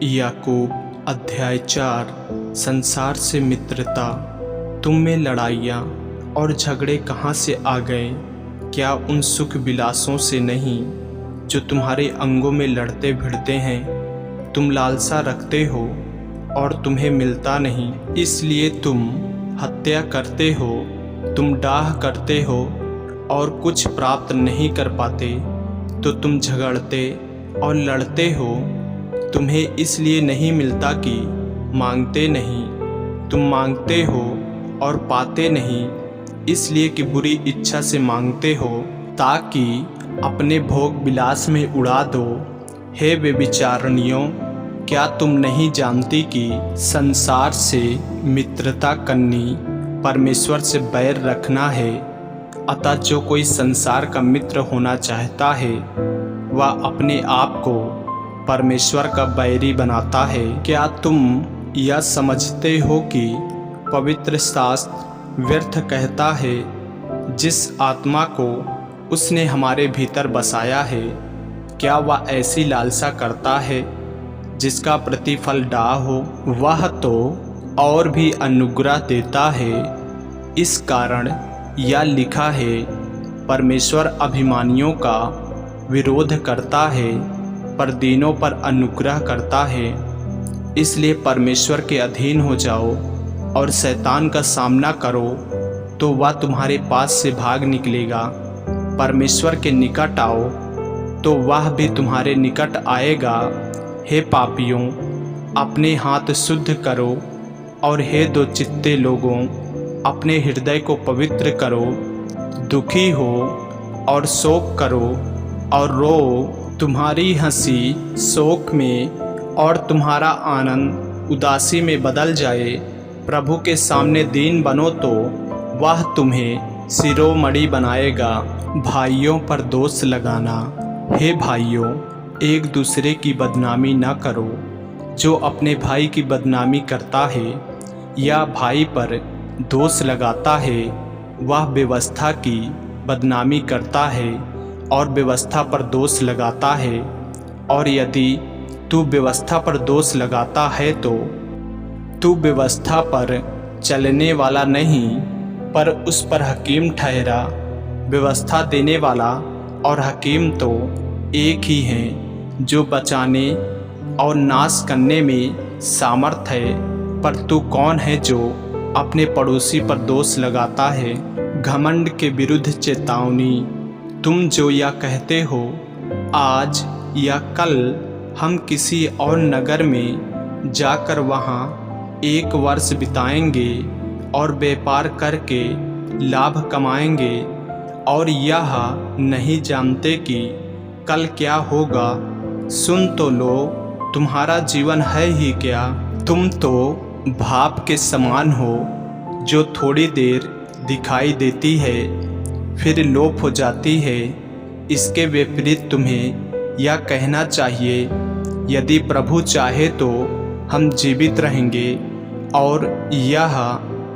याकूब अध्याय 4। संसार से मित्रता। तुम में लड़ाइयाँ और झगड़े कहाँ से आ गए? क्या उन सुख विलासों से नहीं जो तुम्हारे अंगों में लड़ते भिड़ते हैं? तुम लालसा रखते हो और तुम्हें मिलता नहीं, इसलिए तुम हत्या करते हो। तुम डाह करते हो और कुछ प्राप्त नहीं कर पाते, तो तुम झगड़ते और लड़ते हो। तुम्हें इसलिए नहीं मिलता कि मांगते नहीं। तुम मांगते हो और पाते नहीं, इसलिए कि बुरी इच्छा से मांगते हो, ताकि अपने भोग विलास में उड़ा दो। हे व्यभिचारिणियों, क्या तुम नहीं जानती कि संसार से मित्रता करनी परमेश्वर से बैर रखना है? अतः जो कोई संसार का मित्र होना चाहता है, वह अपने आप को परमेश्वर का बैरी बनाता है। क्या तुम यह समझते हो कि पवित्र शास्त्र व्यर्थ कहता है, जिस आत्मा को उसने हमारे भीतर बसाया है? क्या वह ऐसी लालसा करता है जिसका प्रतिफल डाह हो? वह तो और भी अनुग्रह देता है। इस कारण यह लिखा है, परमेश्वर अभिमानियों का विरोध करता है पर दीनों पर अनुग्रह करता है। इसलिए परमेश्वर के अधीन हो जाओ और शैतान का सामना करो, तो वह तुम्हारे पास से भाग निकलेगा। परमेश्वर के निकट आओ, तो वह भी तुम्हारे निकट आएगा। हे पापियों, अपने हाथ शुद्ध करो, और हे दो चित्ते लोगों, अपने हृदय को पवित्र करो। दुखी हो और शोक करो और रो। तुम्हारी हंसी शोक में और तुम्हारा आनंद उदासी में बदल जाए। प्रभु के सामने दीन बनो, तो वह तुम्हें शिरोमणि बनाएगा। भाइयों पर दोष लगाना। हे भाइयों, एक दूसरे की बदनामी न करो। जो अपने भाई की बदनामी करता है या भाई पर दोष लगाता है, वह व्यवस्था की बदनामी करता है और व्यवस्था पर दोष लगाता है। और यदि तू व्यवस्था पर दोष लगाता है, तो तू व्यवस्था पर चलने वाला नहीं, पर उस पर हकीम ठहरा। व्यवस्था देने वाला और हकीम तो एक ही हैं, जो बचाने और नाश करने में सामर्थ है। पर तू कौन है जो अपने पड़ोसी पर दोष लगाता है? घमंड के विरुद्ध चेतावनी। तुम जो यह कहते हो, आज या कल हम किसी और नगर में जाकर वहाँ 1 वर्ष बिताएंगे और व्यापार करके लाभ कमाएंगे, और यह नहीं जानते कि कल क्या होगा। सुन तो लो, तुम्हारा जीवन है ही क्या? तुम तो भाप के समान हो, जो थोड़ी देर दिखाई देती है फिर लोप हो जाती है। इसके विपरीत तुम्हें यह कहना चाहिए, यदि प्रभु चाहे तो हम जीवित रहेंगे और यह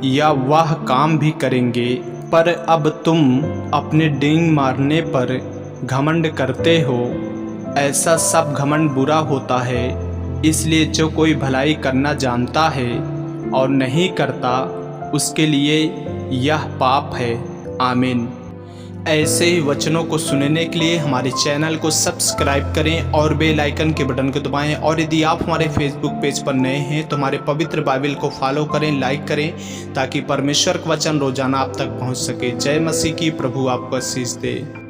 या वह काम भी करेंगे। पर अब तुम अपने डींग मारने पर घमंड करते हो। ऐसा सब घमंड बुरा होता है, इसलिए जो कोई भलाई करना जानता है और नहीं करता, उसके लिए यह पाप है। आमीन। ऐसे ही वचनों को सुनने के लिए हमारे चैनल को सब्सक्राइब करें और बेल आइकन के बटन को दबाएं। और यदि आप हमारे फेसबुक पेज पर नए हैं, तो हमारे पवित्र बाइबल को फॉलो करें, लाइक करें, ताकि परमेश्वर का वचन रोजाना आप तक पहुंच सके। जय मसीह की। प्रभु आपको आशीष दे।